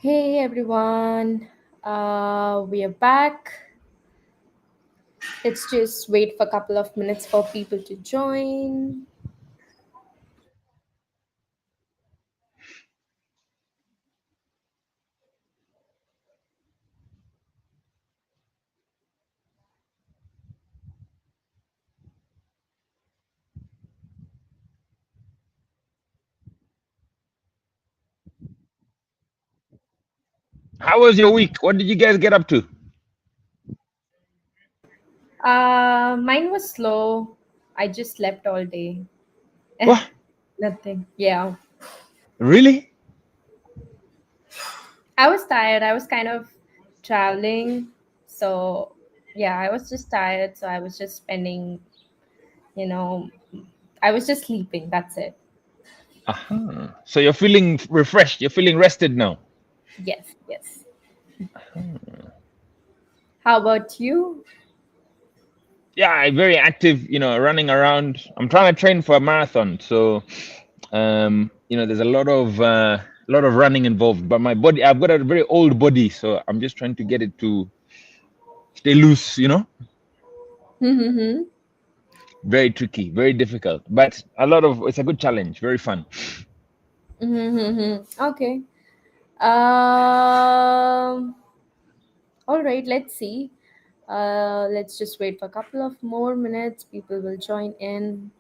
Hey everyone, we are back. Let's just wait for a couple of minutes for people to join. How was your week? What did you guys get up to? Mine was slow. I just slept all day. What? Nothing. Yeah. Really? I was tired. I was kind of traveling. So, yeah, I was just tired. So, I was just spending, you know, I was just sleeping. That's it. Uh-huh. So you're feeling refreshed. You're feeling rested now. Yes, yes. How about you? Yeah, I'm very active. Running around. I'm trying to train for a marathon. So, there's a lot of running involved. But my body, I've got a very old body, so I'm just trying to get it to stay loose. Mm-hmm. Very tricky, very difficult, but it's a good challenge. Very fun. Mm-hmm. Okay. Um, all right, let's see. Let's just wait for a couple of more minutes. People will join in.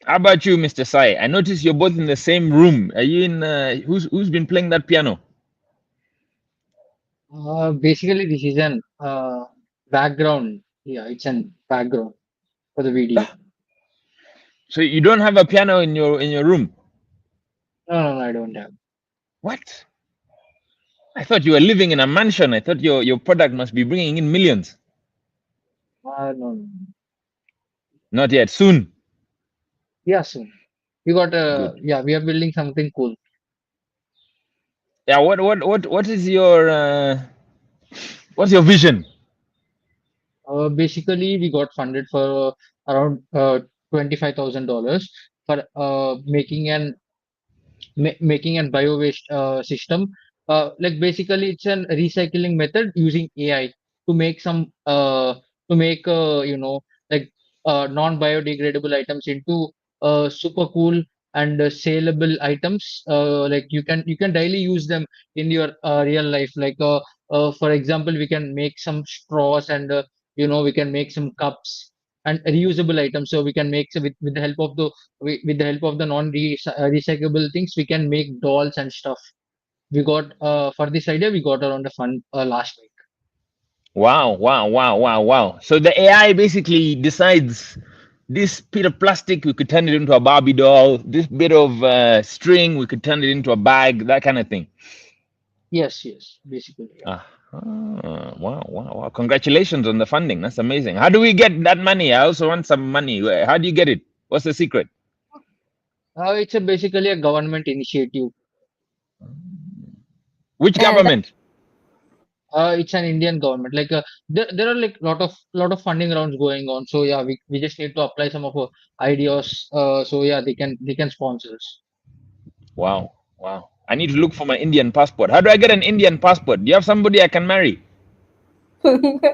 How about you, Mr. Sai? I noticed you're both in the same room. Are you in? Who's been playing that piano? Basically, this is an background. Yeah, it's an background for the video. So you don't have a piano in your room? No, no, no, I don't have. What? I thought you were living in a mansion. I thought your product must be bringing in millions. No, no. Not yet. Soon. Yeah, soon. We got Good. yeah, we are building something cool. Yeah. What is what's your vision? Basically, we got funded for around $25,000 for making an bio waste system. Like basically, it's an recycling method using AI to make some to make like non biodegradable items into super cool and saleable items. Like you can daily use them in your real life. Like for example, we can make some straws and we can make some cups and reusable items. So we can make, so with the help of the help of the non-recyclable things, we can make dolls and stuff. We got for this idea, we got around a fund last week. Wow. Wow. Wow. Wow. Wow. So the AI basically decides this bit of plastic we could turn it into a Barbie doll. This bit of string we could turn it into a bag. That kind of thing. Yes, yes, basically. Yeah. Ah, wow, wow, wow. Congratulations on the funding. That's amazing. How do we get that money? I also want some money. How do you get it? What's the secret? It's basically a government initiative. Which That government? It's an Indian government. Like there are like lot of funding rounds going on. So yeah, we just need to apply some of our ideas. So yeah, they can sponsor us. Wow, wow. I need to look for my Indian passport. How do I get an Indian passport? Do you have somebody I can marry? okay,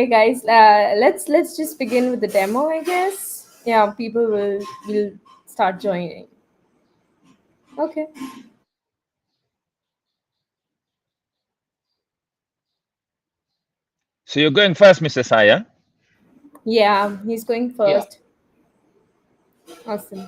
guys. Let's just begin with the demo. I guess. Yeah, people will start joining. Okay. So you're going first, Mr. Saya. Yeah, he's going Yeah. first. Awesome.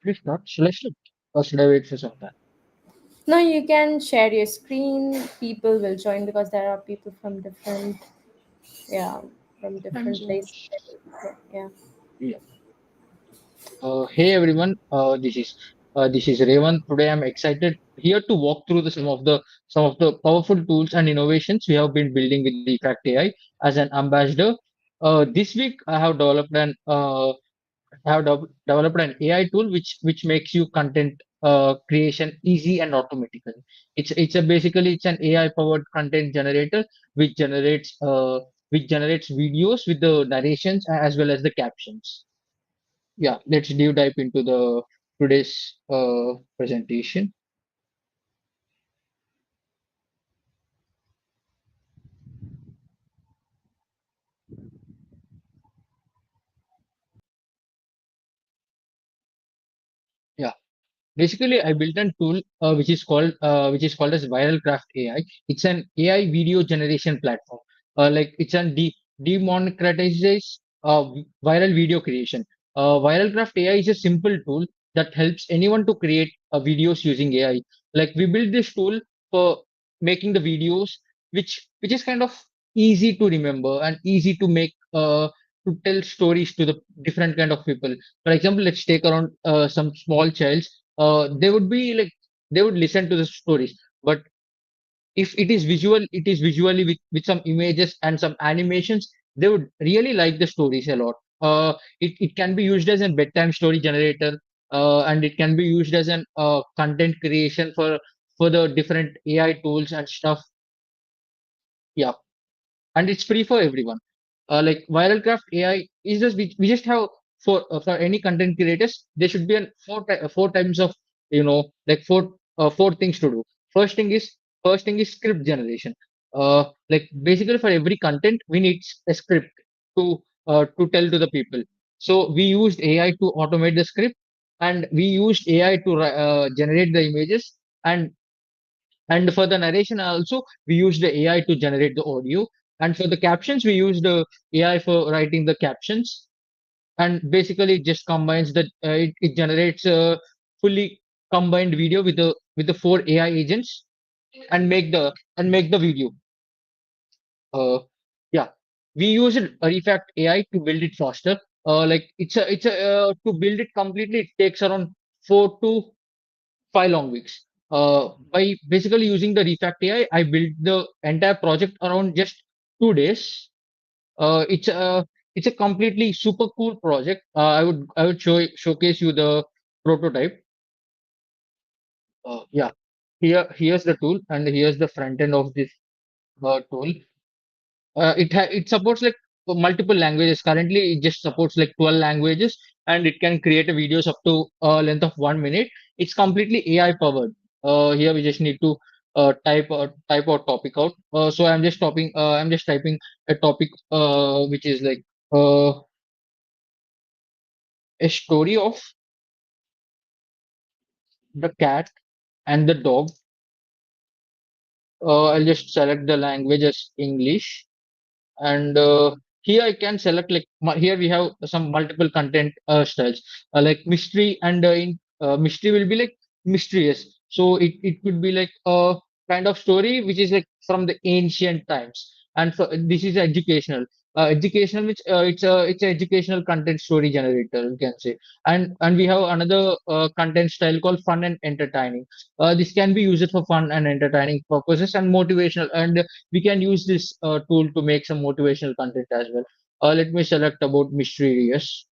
Please start. Shall I start? Or should I wait for some time? No, you can share your screen. People will join because there are people from different, yeah, from Time different places. zones. Yeah. Yeah. Hey everyone, this is Revan. Today I'm excited here to walk through some of the powerful tools and innovations we have been building with Refact AI as an ambassador. This week I have developed have developed an AI tool which makes you content creation easy and automatically. It's a basically it's an AI powered content generator which generates uh, which generates videos with the narrations as well as the captions. Yeah, let's deep dive into the today's presentation. Yeah. Basically, I built a tool which is called as Viral Craft AI. It's an AI video generation platform. Like it's an democratized viral video creation. Viral Craft AI is a simple tool that helps anyone to create videos using AI. Like we built this tool for making the videos, which is kind of easy to remember and easy to make to tell stories to the different kind of people. For example, let's take around some small child. They would be like they would listen to the stories, but if it is visual, it is visually with some images and some animations, they would really like the stories a lot. It can be used as a bedtime story generator, and it can be used as an content creation for the different AI tools and stuff. Yeah, and it's free for everyone. Like ViralCraft AI is just we just have for any content creators there should be an four times of like four things to do. First thing is first thing is script generation. Like basically for every content we need a script to tell to the people. So we used AI to automate the script, and we used AI to generate the images, and and for the narration also, we use the AI to generate the audio. And for the captions, we use the AI for writing the captions. And basically, it just combines that it generates a fully combined video with the four AI agents and make the video. Uh, yeah, we use Refact AI to build it faster. Like it's a to build it completely, it takes around 4 to 5 long weeks. By basically using the Refact AI, I built the entire project around just 2 days. Uh, it's a it's a completely super cool project. I would showcase you the prototype. Yeah, here's the tool, and here's the front end of this tool. It supports like multiple languages. Currently, it just supports like 12 languages, and it can create a videos up to a length of 1 minute. It's completely AI powered. Here we just need to type our topic out. So I'm just typing a topic which is like uh, a story of the cat and the dog. I'll just select the language as English, and here I can select like here we have some multiple content styles like mystery, and mystery will be like mysterious, so it could be like a kind of story which is like from the ancient times, and for this is educational which it's a educational content story generator, you can say. And we have another content style called fun and entertaining. This can be used for fun and entertaining purposes and motivational, and we can use this tool to make some motivational content as well. Let me select about mysterious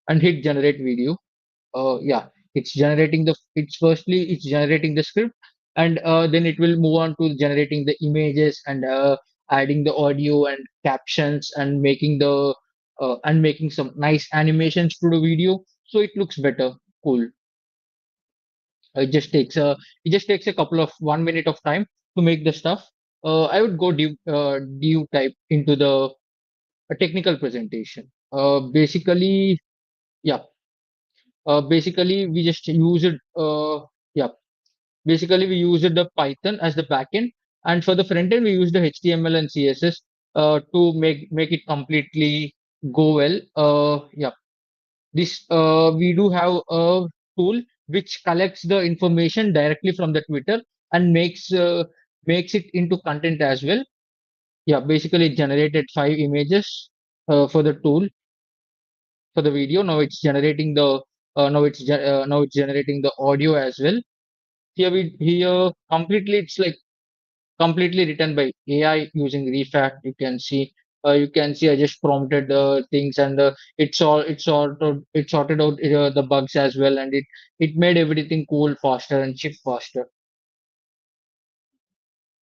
and hit generate video. Yeah, it's generating the script, and then it will move on to generating the images, and adding the audio and captions, and making some nice animations to the video so it looks better. Cool. It just takes a couple of 1 minute of time to make the stuff. I would go deep type into the technical presentation. Yeah, basically we just use it. Yeah, basically we used the Python as the backend, and for the front end we use the HTML and CSS to make it completely go well. Yeah, this we do have a tool which collects the information directly from the Twitter and makes it into content as well. Yeah, basically it generated 5 images for the tool for the video. Now it's generating the now it's generating the audio as well. Here completely it's like completely written by AI using Refact. You can see. You can see I just prompted things, and it sorted out the bugs as well, and it made everything cool faster and ship faster.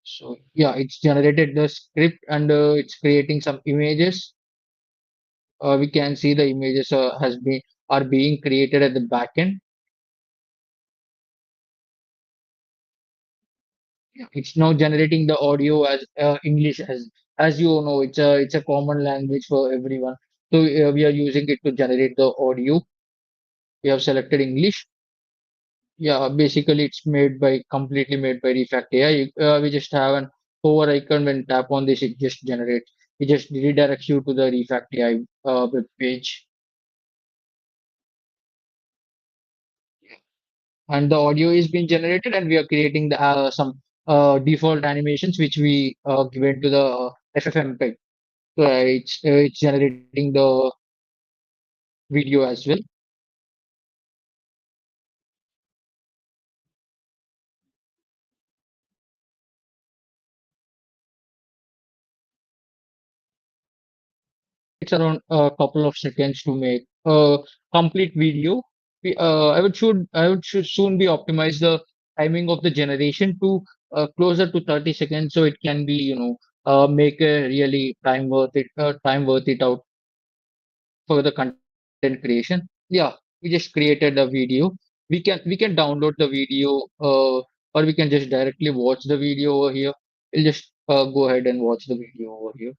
So yeah, it's generated the script, and it's creating some images. We can see the images are being created at the backend. It's now generating the audio as English, as you know, it's a common language for everyone. So we are using it to generate the audio. We have selected English. Yeah, basically it's completely made by Refact AI. We just have an hover icon. When tap on this, it just generates. It just redirects you to the Refact AI web page, and the audio is being generated, and we are creating the some default animations which we given to the FFmpeg. So it's generating the video as well. Takes around a couple of seconds to make a complete video. I would should soon be optimize the timing of the generation to closer to 30 seconds, so it can be make a really time worth it out for the content creation. Yeah, we just created a video. We can download the video, or we can just directly watch the video over here. We'll just go ahead and watch the video over here.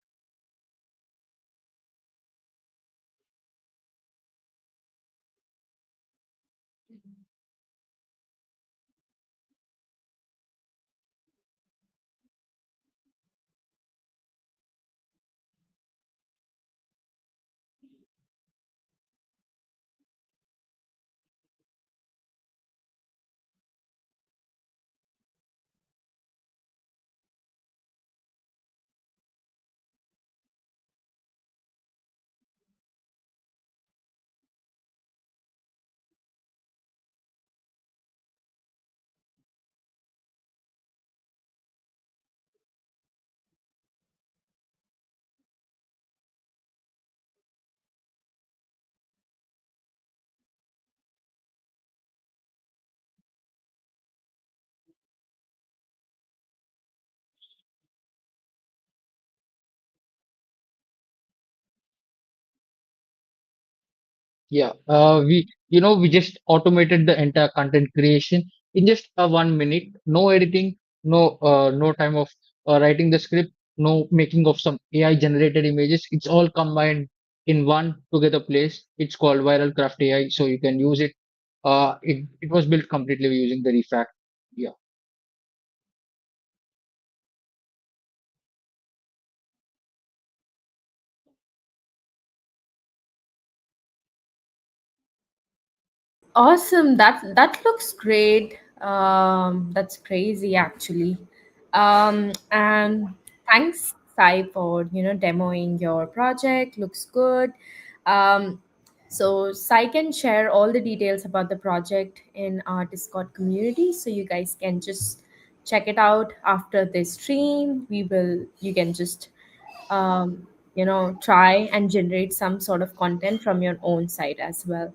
Yeah, we just automated the entire content creation in just 1 minute. No editing, no time of writing the script, no making of some AI generated images. It's all combined in one together place. It's called Viral Craft AI, so you can use it. It was built completely using the Refact. Yeah. Awesome. That looks great. That's crazy actually. And thanks, Sai, for demoing your project. Looks good. Um, so Sai can share all the details about the project in our Discord community, so you guys can just check it out after this stream. You can just try and generate some sort of content from your own site as well.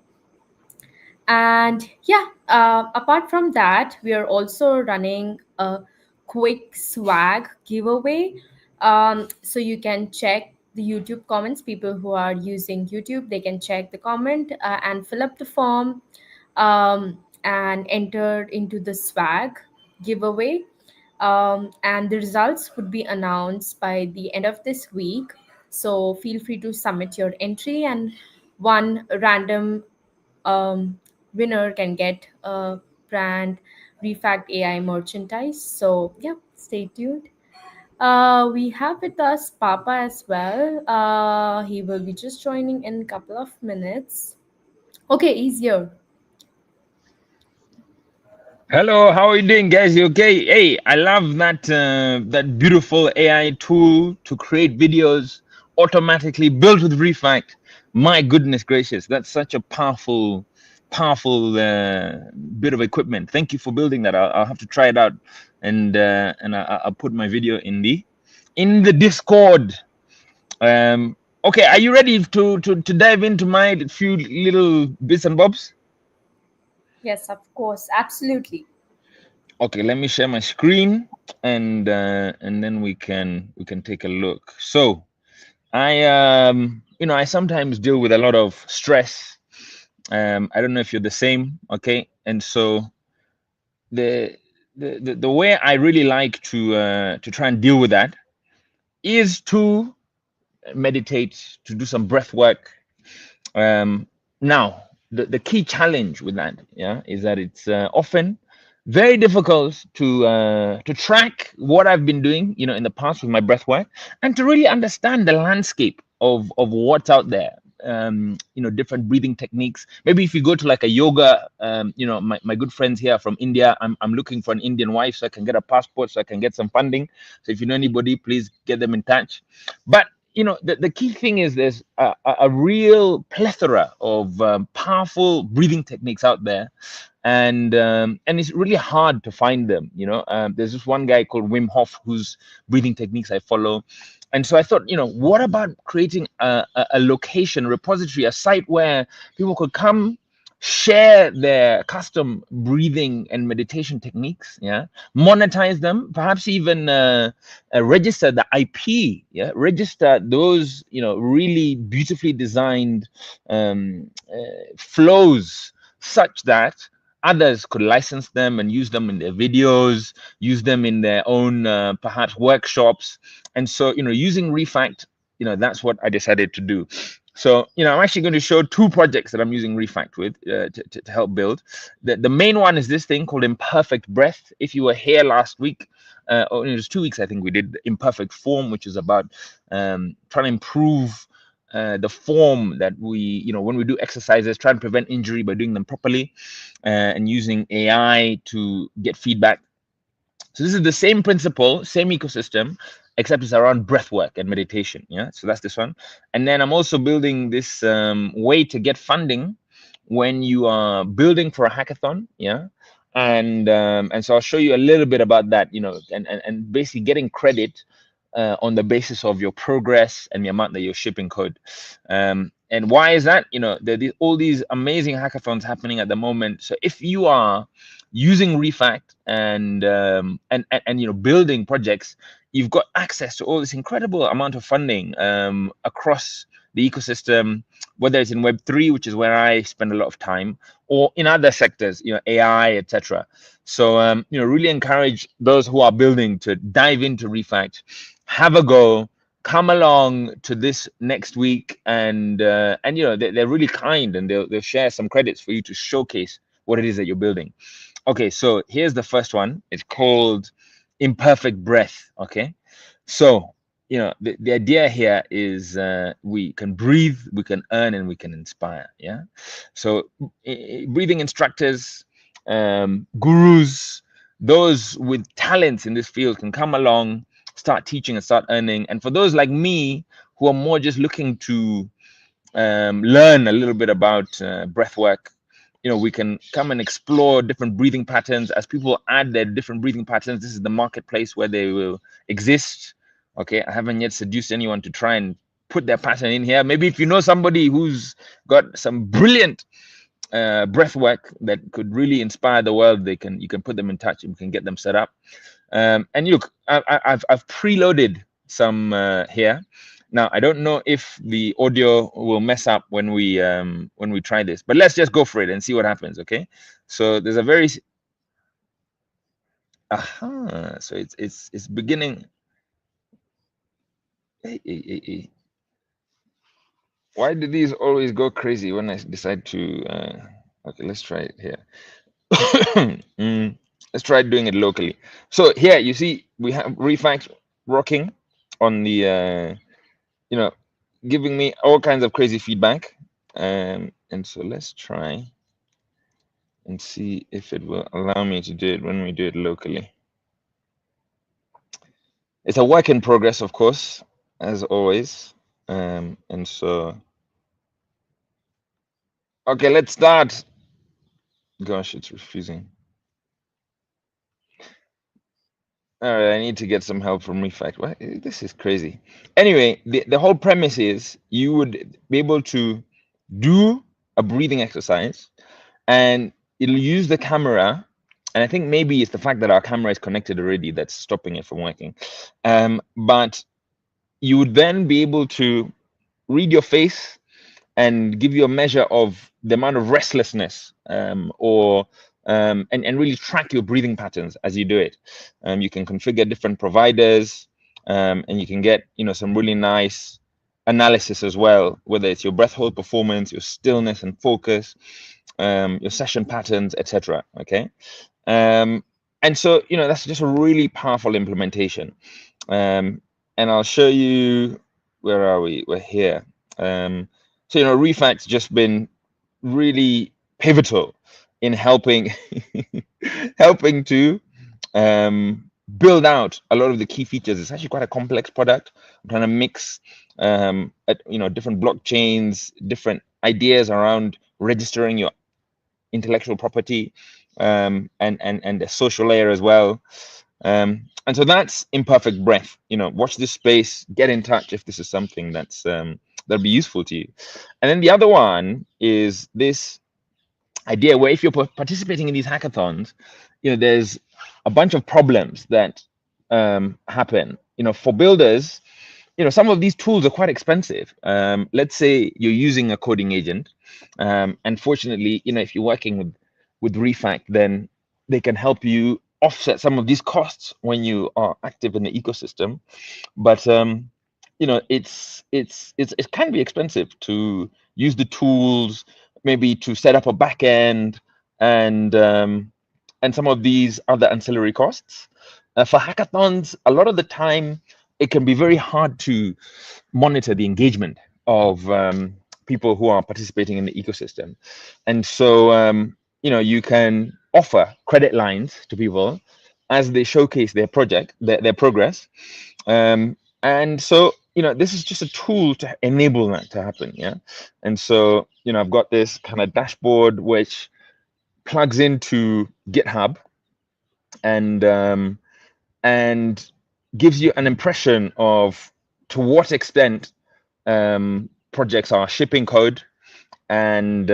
And yeah, apart from that, we are also running a quick swag giveaway. So you can check the YouTube comments. People who are using YouTube, they can check the comment and fill up the form, and enter into the swag giveaway. And the results would be announced by the end of this week. So feel free to submit your entry, and one random um, winner can get a brand Refact AI merchandise. So yeah, stay tuned. We have with us Papa as well. He will be just joining in a couple of minutes. Okay, he's here. Hello, how are you doing, guys? You okay? Hey, I love that beautiful AI tool to create videos automatically built with Refact. My goodness gracious, that's such a powerful bit of equipment. Thank you for building that. I'll have to try it out, and I'll put my video in the Discord. Okay, are you ready to dive into my few little bits and bobs? Yes, of course, absolutely. Okay, let me share my screen, and then we can take a look. So I sometimes deal with a lot of stress. I don't know if you're the same, okay? And so the the way I really like to try and deal with that is to meditate, to do some breath work. Um, Now, the key challenge with that, yeah, is that it's often very difficult to track what I've been doing, in the past with my breath work, and to really understand the landscape of what's out there. Different breathing techniques. Maybe if you go to like a yoga, my good friends here from India, I'm looking for an Indian wife so I can get a passport, so I can get some funding. So if you know anybody, please get them in touch. But the key thing is there's a real plethora of powerful breathing techniques out there, and it's really hard to find them. There's this one guy called Wim Hof whose breathing techniques I follow, and so I thought, what about creating a location, a repository, a site where people could come share their custom breathing and meditation techniques, yeah, monetize them, perhaps even register the IP, yeah, register those, really beautifully designed flows, such that others could license them and use them in their videos, use them in their own perhaps workshops. And so, using Refact, that's what I decided to do. So, I'm actually going to show two projects that I'm using Refact with to help build. The main one is this thing called Imperfect Breath. If you were here last week, or it was 2 weeks, I think we did Imperfect Form, which is about trying to improve the form that we, when we do exercises, try and prevent injury by doing them properly, and using AI to get feedback. So this is the same principle, same ecosystem, except it's around breath work and meditation. Yeah. So that's this one. And then I'm also building this way to get funding when you are building for a hackathon. Yeah. And so I'll show you a little bit about that, and basically getting credit on the basis of your progress and the amount that you're shipping code. And why is that? There are all these amazing hackathons happening at the moment. So if you are using Refact and building projects, you've got access to all this incredible amount of funding across the ecosystem, whether it's in Web3, which is where I spend a lot of time, or in other sectors, AI, etc. So really encourage those who are building to dive into Refact, have a go, come along to this next week, and they're really kind, and they'll share some credits for you to showcase what it is that you're building. Okay, so here's the first one. It's called Imperfect Breath. Okay, so the idea here is we can breathe, we can earn, and we can inspire. Yeah, so breathing instructors, gurus, those with talents in this field can come along, start teaching and start earning. And for those like me who are more just looking to learn a little bit about breath work, we can come and explore different breathing patterns. As people add their different breathing patterns, this is the marketplace where they will exist. Okay, I haven't yet seduced anyone to try and put their pattern in here. Maybe if you know somebody who's got some brilliant breath work that could really inspire the world, you can put them in touch and we can get them set up. And look, I've preloaded some here. Now I don't know if the audio will mess up when we try this, but let's just go for it and see what happens. Okay, so there's a very so it's beginning. Why do these always go crazy when I decide to? Okay, let's try it here. Mm, let's try doing it locally. So here you see we have Refact rocking on the you know giving me all kinds of crazy feedback, and so let's try and see if it will allow me to do it when we do it locally. It's a work in progress, of course, as always. And so okay, let's start. Gosh, it's refusing. All right, I need to get some help from Refact. What? This is crazy. Anyway, the whole premise is you would be able to do a breathing exercise, and it'll use the camera. And I think maybe it's the fact that our camera is connected already that's stopping it from working. But you would then be able to read your face and give you a measure of the amount of restlessness, or and really track your breathing patterns as you do it. You can configure different providers, and you can get some really nice analysis as well, whether it's your breath hold performance, your stillness and focus, your session patterns, etc. Okay. And so that's just a really powerful implementation. And I'll show you, where are we? We're here. So Refact's just been really pivotal in helping helping to build out a lot of the key features. It's actually quite a complex product. I'm trying to mix different blockchains, different ideas around registering your intellectual property, and the social layer as well. And so that's Imperfect Breath. Watch this space, get in touch if this is something that'll be useful to you. And then the other one is this idea where if you're participating in these hackathons, there's a bunch of problems that happen. For builders, some of these tools are quite expensive. Let's say you're using a coding agent. And fortunately, if you're working with Refact, then they can help you offset some of these costs when you are active in the ecosystem. But it can be expensive to use the tools, maybe to set up a back end, and some of these other ancillary costs. For hackathons, a lot of the time it can be very hard to monitor the engagement of people who are participating in the ecosystem. And so you can offer credit lines to people as they showcase their project, their progress. And so this is just a tool to enable that to happen. Yeah. And so I've got this kind of dashboard which plugs into GitHub, and gives you an impression of to what extent projects are shipping code. And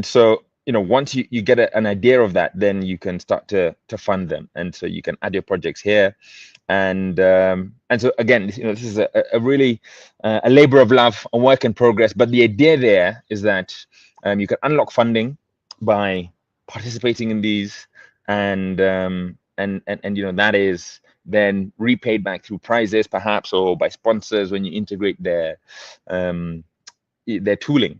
so once you get an idea of that, then you can start to fund them. And so you can add your projects here. And so again, this is a really a labor of love, a work in progress. But the idea there is that you can unlock funding by participating in these, and that is then repaid back through prizes, perhaps, or by sponsors when you integrate their tooling.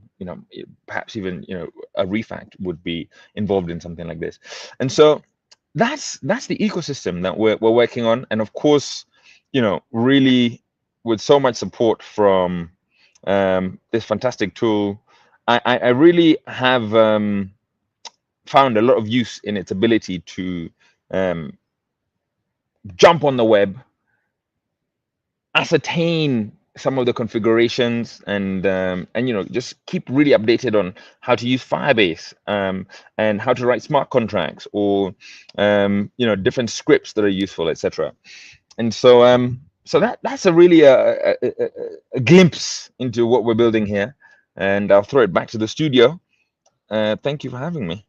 Perhaps even a Refact would be involved in something like this. And so that's the ecosystem that we're working on. And of course, really with so much support from this fantastic tool, I really have found a lot of use in its ability to jump on the web, ascertain some of the configurations, and just keep really updated on how to use Firebase, and how to write smart contracts, or different scripts that are useful, etc. And so that's a really a glimpse into what we're building here. And I'll throw it back to the studio. Thank you for having me.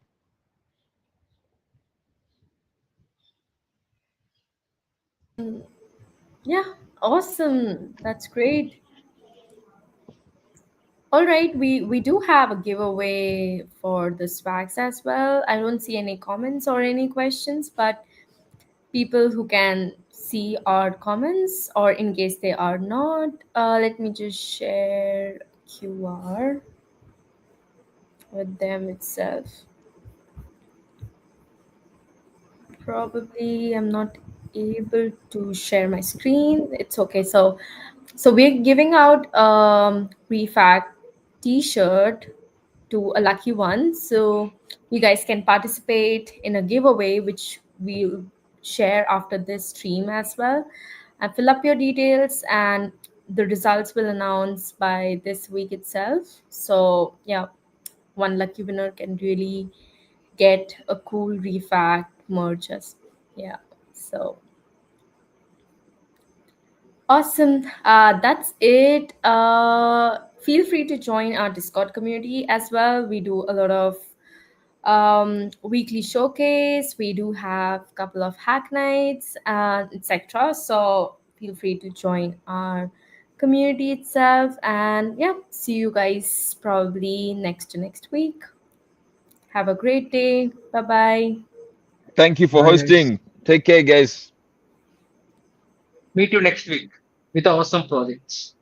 Yeah, awesome. That's great. All right, we do have a giveaway for the swags as well. I don't see any comments or any questions, but people who can see our comments, or in case they are not, let me just share QR with them itself. Probably I'm not able to share my screen. It's okay. So we're giving out Refact T-shirt to a lucky one. So you guys can participate in a giveaway, which we'll share after this stream as well. And fill up your details, and the results will announce by this week itself. So yeah, one lucky winner can really get a cool Refact merges. Yeah. So Awesome. That's it. Feel free to join our Discord community as well. We do a lot of weekly showcase. We do have a couple of hack nights, etc. So feel free to join our community itself. And yeah, see you guys probably next to next week. Have a great day. Bye bye. Thank you for Bye, guys. hosting. Take care, guys. Meet you next week with awesome projects.